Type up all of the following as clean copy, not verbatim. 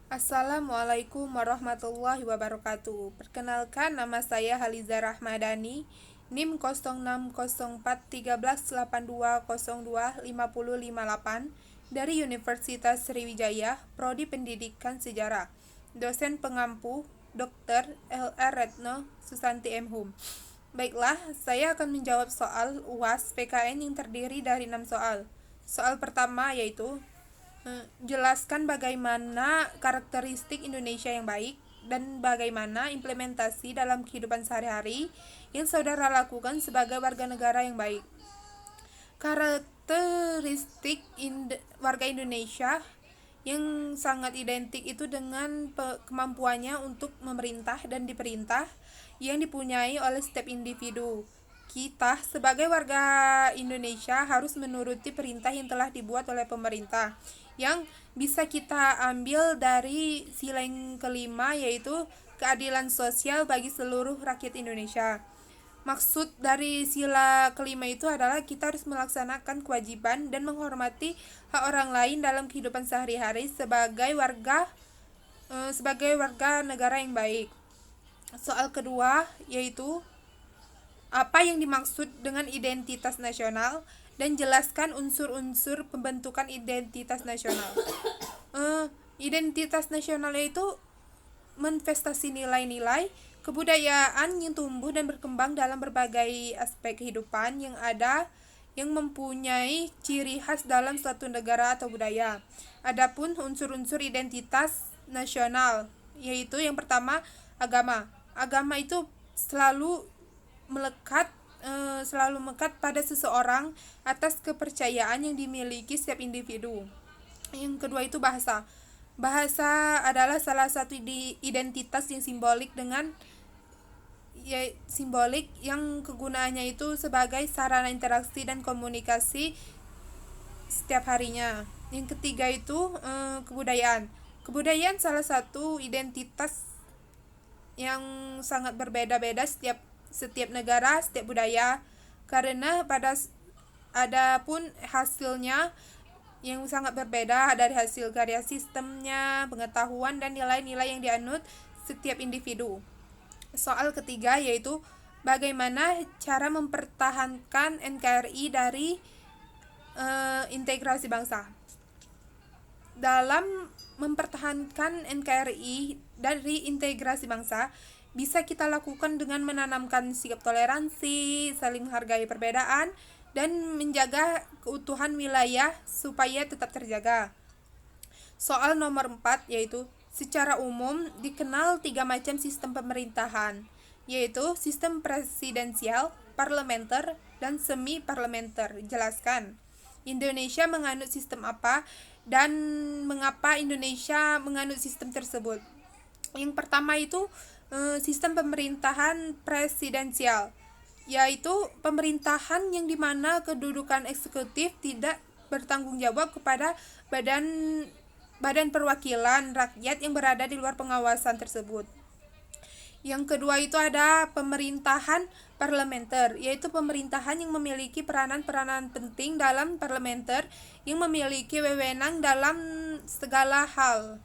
Assalamualaikum warahmatullahi wabarakatuh. Perkenalkan, nama saya Haliza Rahmadani, NIM 06401382025058 dari Universitas Sriwijaya, Prodi Pendidikan Sejarah. Dosen pengampu Dr. L.R. Retno Susanti M. Hum. Baiklah, saya akan menjawab soal UAS PKN yang terdiri dari 6 soal. Soal pertama yaitu jelaskan bagaimana karakteristik Indonesia yang baik dan bagaimana implementasi dalam kehidupan sehari-hari yang saudara lakukan sebagai warga negara yang baik. Karakteristik warga Indonesia yang sangat identik itu dengan kemampuannya untuk memerintah dan diperintah yang dipunyai oleh setiap individu. Kita sebagai warga Indonesia harus menuruti perintah yang telah dibuat oleh pemerintah, yang bisa kita ambil dari sila yang kelima, yaitu keadilan sosial bagi seluruh rakyat Indonesia. Maksud dari sila kelima itu adalah kita harus melaksanakan kewajiban dan menghormati hak orang lain dalam kehidupan sehari-hari sebagai warga negara yang baik. Soal kedua yaitu apa yang dimaksud dengan identitas nasional dan jelaskan unsur-unsur pembentukan identitas nasional. Identitas nasional itu manifestasi nilai-nilai kebudayaan yang tumbuh dan berkembang dalam berbagai aspek kehidupan yang ada yang mempunyai ciri khas dalam suatu negara atau budaya. Adapun unsur-unsur identitas nasional yaitu yang pertama agama. Agama itu melekat selalu melekat pada seseorang atas kepercayaan yang dimiliki setiap individu. Yang kedua itu bahasa. Bahasa adalah salah satu identitas yang simbolik yang kegunaannya itu sebagai sarana interaksi dan komunikasi setiap harinya. Yang ketiga itu kebudayaan. Kebudayaan salah satu identitas yang sangat berbeda-beda setiap negara, setiap budaya, karena ada pun hasilnya yang sangat berbeda dari hasil karya sistemnya, pengetahuan dan nilai-nilai yang dianut setiap individu. Soal ketiga yaitu bagaimana cara mempertahankan NKRI dari integrasi bangsa. Dalam mempertahankan NKRI dari integrasi bangsa bisa kita lakukan dengan menanamkan sikap toleransi, saling menghargai perbedaan, dan menjaga keutuhan wilayah supaya tetap terjaga. Soal nomor 4 yaitu secara umum dikenal 3 macam sistem pemerintahan, yaitu sistem presidensial, parlementer, dan semi-parlementer. Jelaskan Indonesia menganut sistem apa dan mengapa Indonesia menganut sistem tersebut. Yang pertama itu sistem pemerintahan presidensial, yaitu pemerintahan yang dimana kedudukan eksekutif tidak bertanggung jawab kepada badan perwakilan rakyat yang berada di luar pengawasan tersebut. Yang kedua itu ada pemerintahan parlementer, yaitu pemerintahan yang memiliki peranan-peranan penting dalam parlementer yang memiliki wewenang dalam segala hal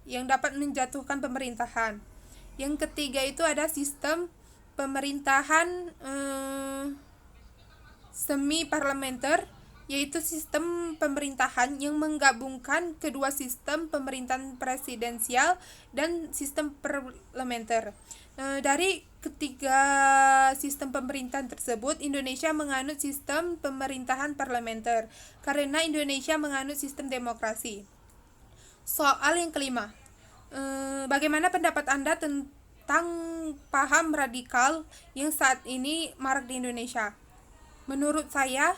yang dapat menjatuhkan pemerintahan. Yang ketiga itu ada sistem pemerintahan semi parlementer, yaitu sistem pemerintahan yang menggabungkan kedua sistem pemerintahan presidensial dan sistem parlementer. Dari ketiga sistem pemerintahan tersebut, Indonesia menganut sistem pemerintahan parlementer karena Indonesia menganut sistem demokrasi. Soal yang kelima, bagaimana pendapat Anda tentang paham radikal yang saat ini marak di Indonesia? Menurut saya,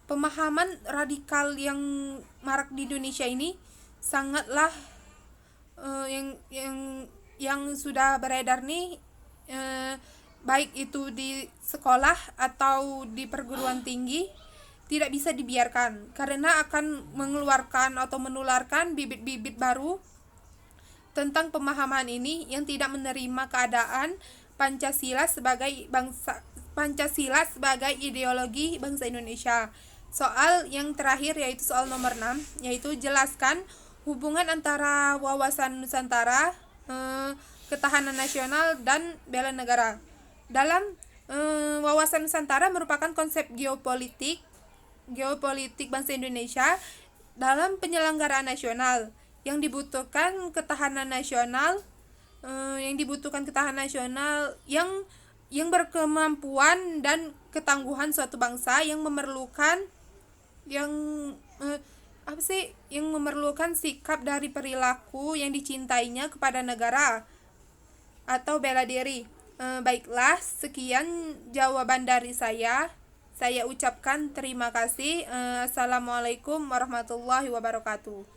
pemahaman radikal yang marak di Indonesia ini sangatlah yang sudah beredar nih, baik itu di sekolah atau di perguruan tinggi, tidak bisa dibiarkan karena akan mengeluarkan atau menularkan bibit-bibit baru tentang pemahaman ini yang tidak menerima keadaan Pancasila sebagai ideologi bangsa Indonesia. Soal yang terakhir yaitu soal nomor 6, yaitu jelaskan hubungan antara wawasan Nusantara, ketahanan nasional, dan bela negara. Dalam wawasan Nusantara merupakan konsep geopolitik bangsa Indonesia dalam penyelenggaraan nasional yang dibutuhkan ketahanan nasional yang berkemampuan dan ketangguhan suatu bangsa yang memerlukan sikap dari perilaku yang dicintainya kepada negara atau bela diri. Baiklah, sekian jawaban dari saya. Saya ucapkan terima kasih. Assalamualaikum warahmatullahi wabarakatuh.